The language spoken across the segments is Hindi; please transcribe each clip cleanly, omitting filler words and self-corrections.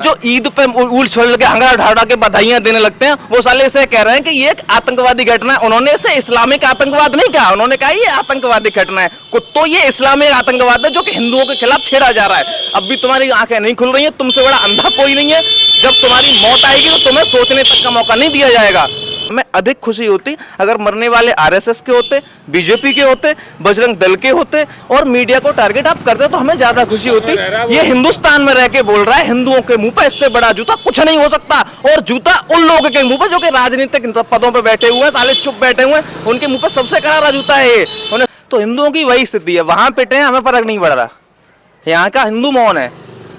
जो ईद पे उल छोड़ के हंगामा ढाड़ा के बधाइयां देने लगते हैं, वो साले इसे कह रहे हैं कि ये एक आतंकवादी घटना है। उन्होंने इसे इस्लामिक आतंकवाद नहीं कहा, उन्होंने कहा ये आतंकवादी घटना है। तो ये इस्लामिक आतंकवाद है जो कि हिंदुओं के खिलाफ छेड़ा जा रहा है। अब भी तुम्हारी आंखें नहीं खुल रही हैं, तुमसे बड़ा अंधा कोई नहीं है। जब तुम्हारी मौत आएगी तो तुम्हें सोचने तक का मौका नहीं दिया जाएगा। मैं अधिक खुशी होती अगर मरने वाले आरएसएस के होते, बीजेपी के होते, बजरंग दल के होते और मीडिया को टारगेट आप करते तो हमें ज्यादा खुशी होती। ये हिंदुस्तान में रह के बोल रहा है, हिंदुओं के मुंह पे इससे बड़ा जूता कुछ नहीं हो सकता। और जूता उन लोगों के मुंह पे जो कि राजनीतिक पदों पे बैठे हुए हैं, साले चुप बैठे हुए हैं, उनके मुंह पे सबसे करारा जूता है ये। तो हिंदुओं की वही स्थिति है, वहां पिटे हैं, हमें फर्क नहीं पड़ रहा। यहाँ का हिंदू मौन है,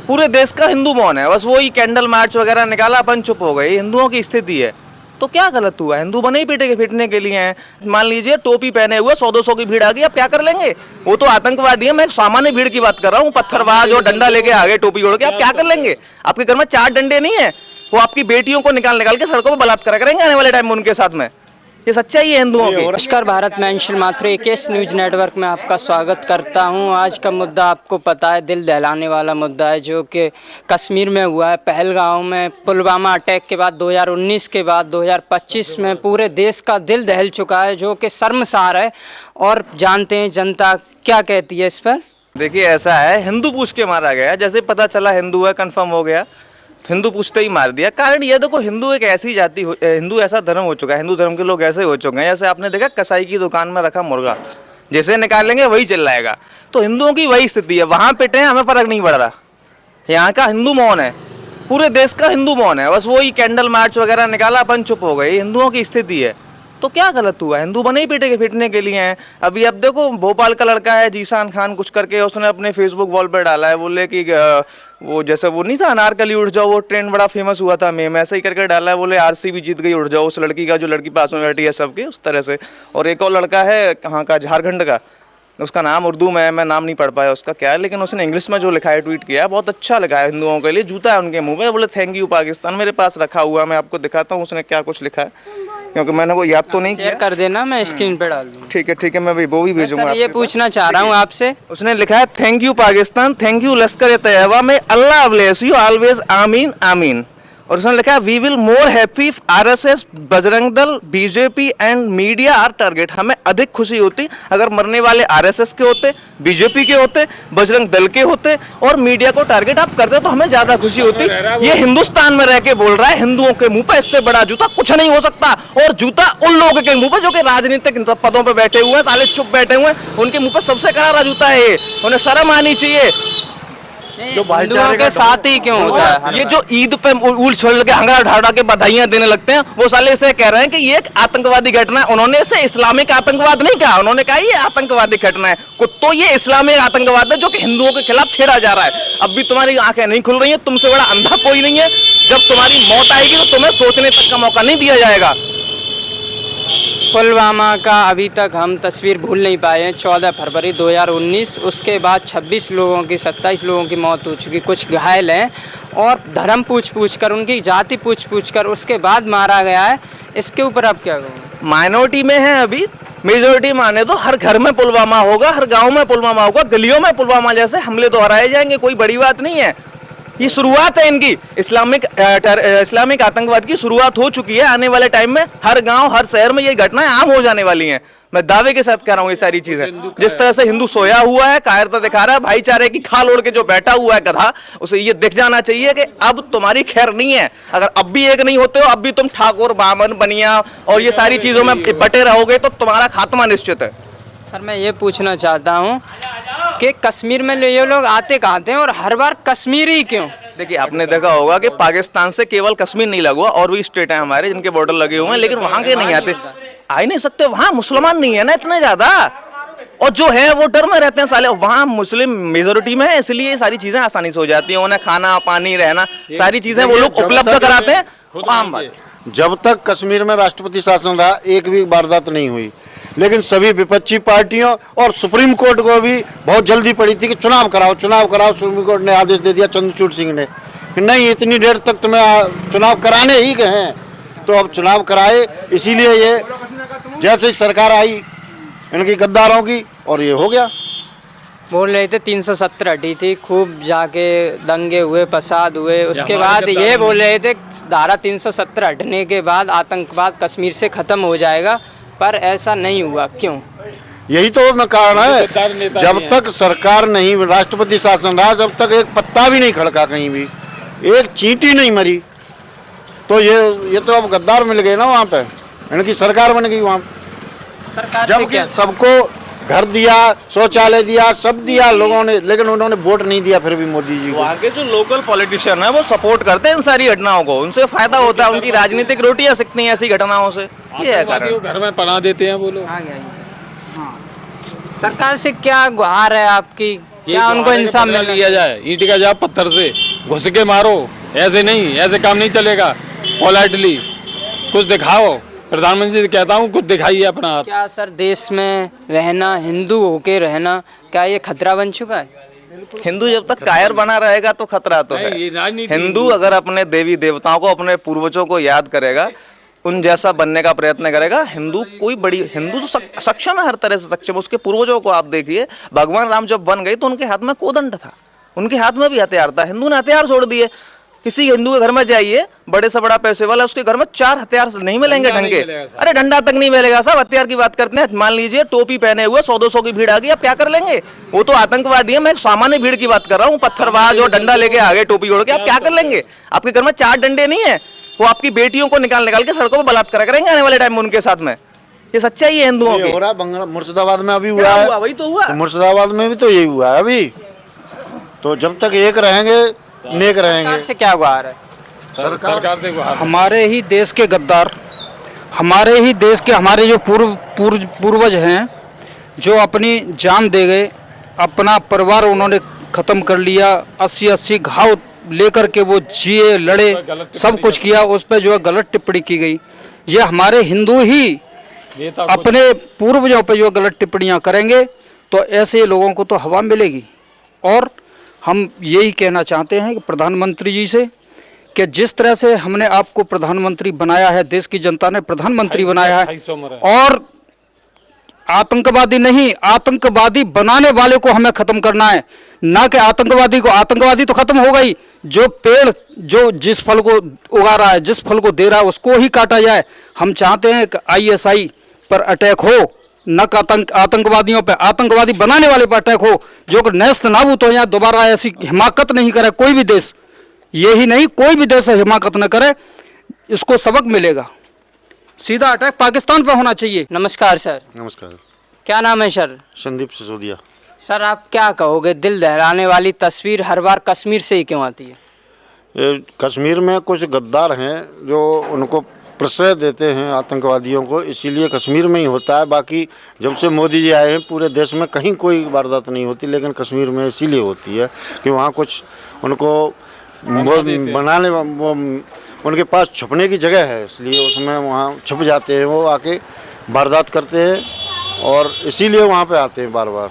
पूरे देश का हिंदू मौन है। बस वही कैंडल मार्च वगैरह निकाला, अपन चुप हो गए। हिंदुओं की स्थिति है। तो क्या गलत हुआ? हिंदू बने ही पिटने के लिए हैं। मान लीजिए टोपी पहने हुए 100-200 की भीड़ आ गई, अब क्या कर लेंगे? वो तो आतंकवादी है, मैं सामान्य भीड़ की बात कर रहा हूँ। पत्थरबाज और डंडा लेके आ गए टोपी ओढ़ के, आप क्या कर लेंगे? आपके घर में 4 डंडे नहीं है, वो आपकी बेटियों को निकाल के सड़कों पर बलात्कार करेंगे आने वाले टाइम में उनके साथ में। ये सच्चाई है हिंदुओं की। नमस्कार, भारत में Anshul Mathur AKS news network में आपका स्वागत करता हूं। आज का मुद्दा आपको पता है, दिल दहलाने वाला मुद्दा है जो कि कश्मीर में हुआ है। पहलगाम में पुलवामा अटैक के बाद 2019 के बाद 2025 में पूरे देश का दिल दहल चुका है, जो कि शर्मसार है। और जानते हैं जनता क्या कहती है इस पर। देखिए ऐसा है, हिंदू पूछ के मारा गया। जैसे पता चला हिंदू है, कंफर्म हो गया, हिंदू पूछते ही मार दिया। कारण ये देखो, हिंदू एक ऐसी जाति, हिंदू ऐसा धर्म हो चुका है, हिंदू धर्म के लोग ऐसे हो चुके हैं। जैसे आपने देखा कसाई की दुकान में रखा मुर्गा, जैसे निकालेंगे वही चिल्लाएगा। तो हिंदुओं की वही स्थिति है, वहां पिटे हैं, हमें फर्क नहीं पड़ रहा। यहाँ का हिंदू मौन है, पूरे देश का हिंदू मौन है। बस वही कैंडल मार्च वगैरह निकाला, अपन चुप हो गए। हिंदुओं की स्थिति है। तो क्या गलत हुआ? हिंदू बने ही पिटने के लिए हैं। अभी अब देखो, भोपाल का लड़का है जीशान खान कुछ करके, उसने अपने फेसबुक वॉल पर डाला है, बोले कि वो जैसे वो नहीं था अनारकली उड़ जाओ, वो ट्रेंड बड़ा फेमस हुआ था, मेम ऐसा ही करके डाला है। बोले आरसीबी जीत गई, उड़ जाओ उस लड़की का जो लड़की पास में बैठी है सबके, उस तरह से। और एक और लड़का है कहाँ का, झारखंड का, उसका नाम उर्दू में मैं नाम नहीं पढ़ पाया उसका क्या है, लेकिन उसने इंग्लिश में जो लिखा है, ट्वीट किया है, बहुत अच्छा लगा है। हिंदुओं के लिए जूता है उनके मुंह में। बोले थैंक यू पाकिस्तान। मेरे पास रखा हुआ, मैं आपको दिखाता हूँ उसने क्या कुछ लिखा है, क्योंकि मैंने वो याद तो नहीं किया। कर देना, मैं स्क्रीन पे डाल दूंगा। ठीक है, मैं वो भी भेजूंगा। ये पूछना चाह रहा हूँ आपसे, उसने लिखा है thank you Pakistan, thank you लश्कर तैयबा में, अल्लाह ब्लेस यू ऑलवेज, आमीन आमीन। और उसने लिखा है we will more happy if RSS, Bajrang Dal, BJP and media are target. हमें अधिक खुशी होती अगर मरने वाले आरएसएस के होते, बीजेपी के होते, बजरंग दल के होते और मीडिया को टारगेट आप करते तो हमें ज्यादा खुशी होती। ये हिंदुस्तान में रह के बोल रहा है, हिंदुओं के मुंह पे इससे बड़ा जूता कुछ नहीं हो सकता। और जूता उन लोगों के मुंह पे जो कि राजनीतिक पदों पे बैठे हुए हैं, साले चुप बैठे हुए हैं, उनके मुंह पे सबसे करारा जूता है ये। उन्हें शर्म आनी चाहिए। जो हिंदुओं के साथ ही क्यों होता है? ये जो ईद पे उल छोड़ के हंगामा ढाड़ा के बधाइयां देने लगते हैं, वो साले इसे कह रहे हैं कि ये एक आतंकवादी घटना है। उन्होंने इसे इस्लामिक आतंकवाद नहीं कहा, उन्होंने कहा ये आतंकवादी घटना है। तो ये इस्लामिक आतंकवाद है जो कि हिंदुओं के खिलाफ छेड़ा जा रहा है। अब भी तुम्हारी आंखें नहीं खुल रही हैं, तुमसे बड़ा अंधा कोई नहीं है। जब तुम्हारी मौत आएगी तो तुम्हें सोचने तक का मौका नहीं दिया जाएगा। पुलवामा का अभी तक हम तस्वीर भूल नहीं पाए हैं। 14 फरवरी 2019, उसके बाद 27 लोगों की, 27 लोगों की मौत हो चुकी, कुछ घायल हैं। और धर्म पूछ कर, उनकी जाति पूछ कर उसके बाद मारा गया है। इसके ऊपर आप क्या कहोगे? माइनॉरिटी में है अभी, मेजोरिटी माने तो हर घर में पुलवामा होगा, हर गाँव में पुलवामा होगा, गलियों में पुलवामा जैसे हमले दोहराए जाएंगे। कोई बड़ी बात नहीं है, ये शुरुआत है इनकी। इस्लामिक आतंकवाद की शुरुआत हो चुकी है। आने वाले टाइम में हर गांव, हर शहर में ये घटनाएं आम हो जाने वाली हैं। मैं दावे के साथ कह रहा हूँ ये सारी चीजें। जिस तरह से हिंदू सोया हुआ है, कायरता दिखा रहा है, भाईचारे की खाल ओढ़ के जो बैठा हुआ है गधा, उसे ये दिख जाना चाहिए कि अब तुम्हारी खैर नहीं है। अगर अब भी एक नहीं होते हो, अब भी तुम ठाकुर, बामन, बनिया और ये सारी चीजों में बटे रहोगे तो तुम्हारा खात्मा निश्चित है। सर, मैं ये पूछना चाहता हूँ कि कश्मीर में ये लोग आते कहाँ थे और हर बार कश्मीर ही क्यों? देखिए, आपने देखा होगा कि पाकिस्तान से केवल कश्मीर नहीं लगा हुआ, और भी स्टेट हैं हमारे जिनके बॉर्डर लगे हुए हैं, लेकिन वहां के नहीं आते, आ ही नहीं सकते। वहां मुसलमान नहीं है ना इतने ज्यादा, और जो है वो डर में रहते हैं साले। वहां मुस्लिम मेजोरिटी में है, इसलिए ये सारी चीजें आसानी से हो जाती हैं। उन्हें खाना, पानी, रहना, सारी चीजें वो लोग उपलब्ध कराते हैं। आम बात। जब तक कश्मीर में राष्ट्रपति शासन रहा, एक भी वारदात नहीं हुई। लेकिन सभी विपक्षी पार्टियों और सुप्रीम कोर्ट को भी बहुत जल्दी पड़ी थी कि चुनाव कराओ। सुप्रीम कोर्ट ने आदेश दे दिया, चंद्रचूड़ सिंह ने, कि नहीं इतनी देर तक तुम्हें चुनाव कराने ही गए हैं, तो अब चुनाव कराए। इसीलिए ये जैसे ही सरकार आई इनकी गद्दारों की, और ये हो गया। बोल रहे थे 370 हटी थी, खूब जाके दंगे हुए, फसाद हुए, उसके बाद ये बोल रहे थे धारा 370 हटने के बाद आतंकवाद कश्मीर से ख़त्म हो जाएगा, पर ऐसा नहीं हुआ। क्यों? यही तो मैं कारण है, जब तक सरकार नहीं, राष्ट्रपति शासन रहा, जब तक एक पत्ता भी नहीं खड़का, कहीं भी एक चींटी नहीं मरी, तो ये तो अब गद्दार मिल गए ना वहाँ पे, इनकी सरकार बन गई वहाँ। सरकार से जबकि क्या? सबको घर दिया, शौचालय दिया, सब दिया लोगों ने, लेकिन उन्होंने वोट नहीं दिया फिर भी मोदी जी को। वहाँ के जो लोकल पॉलिटिशियन है वो सपोर्ट करते हैं इन सारी घटनाओं को, उनसे फायदा होता है, उनकी राजनीतिक रोटियां सिकती हैं ऐसी घटनाओं से, ये है कारण। घर में पना देते हैं वो लोग। आ गया ये। हाँ। सरकार से क्या गुहार है आपकी? क्या उनको इंसाफ बदला मिल लिया जाए, ईंट का जाप पत्थर से घुस के मारो, ऐसे नहीं, ऐसे काम नहीं चलेगा। पोलाइटली कुछ दिखाओ, प्रधानमंत्री से कहता हूँ कुछ दिखाइए अपना हाथ। क्या सर देश में रहना, हिंदू होके रहना, क्या ये खतरा बन चुका है? हिंदू जब तक कायर बना रहेगा तो खतरा तो है। ये राजनीति हिंदू अगर अपने देवी देवताओं को, अपने पूर्वजों को याद करेगा, उन जैसा बनने का प्रयत्न करेगा, हिंदू तो सक्षम है, हर तरह से सक्षम। उसके पूर्वजों को आप देखिए, भगवान राम जब बन गए तो उनके हाथ में कोदंड था, उनके हाथ में भी हथियार था, हिंदू ने हथियार छोड़ दिए। किसी हिंदू के घर में जाइए, बड़े से बड़ा पैसे वाला, उसके घर में 4 हथियार नहीं मिलेंगे ढंग के। अरे डंडा तक नहीं मिलेगा साहब, हथियार की बात करते हैं। मान लीजिए टोपी पहने हुए 100-200 की भीड़ आ गई, आप क्या कर लेंगे? वो तो आतंकवादी है, मैं सामान्य भीड़ की बात कर रहा हूँ, पत्थरबाज और डंडा लेके आ गए टोपी ओढ़ के, आप क्या कर लेंगे? आपके घर में 4 डंडे नहीं है, वो आपकी बेटियों को निकाल के सड़कों पर बलात्कार करेंगे आने वाले टाइम में उनके साथ में। ये सच्चाई है हिंदुओं की। हो रहा बंगाल, मुर्शिदाबाद में अभी हुआ क्या है, हुआ? वही तो हुआ। तो मुर्शिदाबाद में भी तो यही हुआ है अभी। तो जब तक एक रहेंगे, नेक रहेंगे। सरकार से क्या गुहार है? सरकार से गुहार। हमारे ही देश के गद्दार, हमारे ही देश के, हमारे जो पूर्वज हैं, जो अपनी जान दे गए, अपना परिवार उन्होंने ख़त्म कर लिया, 80-80 घाव लेकर के वो जिए, लड़े, सब कुछ किया, उस पर जो है गलत टिप्पणी की गई। ये हमारे हिंदू ही अपने पूर्वजों पर जो गलत टिप्पणियां करेंगे तो ऐसे लोगों को तो हवा मिलेगी। और हम यही कहना चाहते हैं कि प्रधानमंत्री जी से कि जिस तरह से हमने आपको प्रधानमंत्री बनाया है, देश की जनता ने प्रधानमंत्री बनाया है, और आतंकवादी नहीं, आतंकवादी बनाने वाले को हमें खत्म करना है, ना कि आतंकवादी को। आतंकवादी तो खत्म हो गई, जो पेड़ जो जिस फल को उगा रहा है, जिस फल को दे रहा है, उसको ही काटा जाए। हम चाहते हैं कि ISI पर अटैक हो, न आतंकवादियों पे, आतंकवादी बनाने वाले पर अटैक हो, जो कि नेस्त नाबूद हो, यहाँ दोबारा ऐसी हिमाकत नहीं करे कोई भी देश, यही नहीं कोई भी देश हिमाकत न करे, इसको सबक मिलेगा। सीधा अटैक पाकिस्तान पर होना चाहिए। नमस्कार सर। नमस्कार। क्या नाम है सर? संदीप सिसोदिया। सर आप क्या कहोगे, दिल दहलाने वाली तस्वीर हर बार कश्मीर से ही क्यों आती है? ये कश्मीर में कुछ गद्दार हैं जो उनको प्रश्रय देते हैं आतंकवादियों को, इसीलिए कश्मीर में ही होता है। बाकी जब से मोदी जी आए हैं पूरे देश में कहीं कोई वारदात नहीं होती, लेकिन कश्मीर में इसीलिए होती है कि वहाँ कुछ उनको बनाने, वो उनके पास छुपने की जगह है, इसलिए उसमें वहाँ छुप जाते हैं, वो आके वारदात करते हैं और इसीलिए वहाँ पे आते हैं बार बार।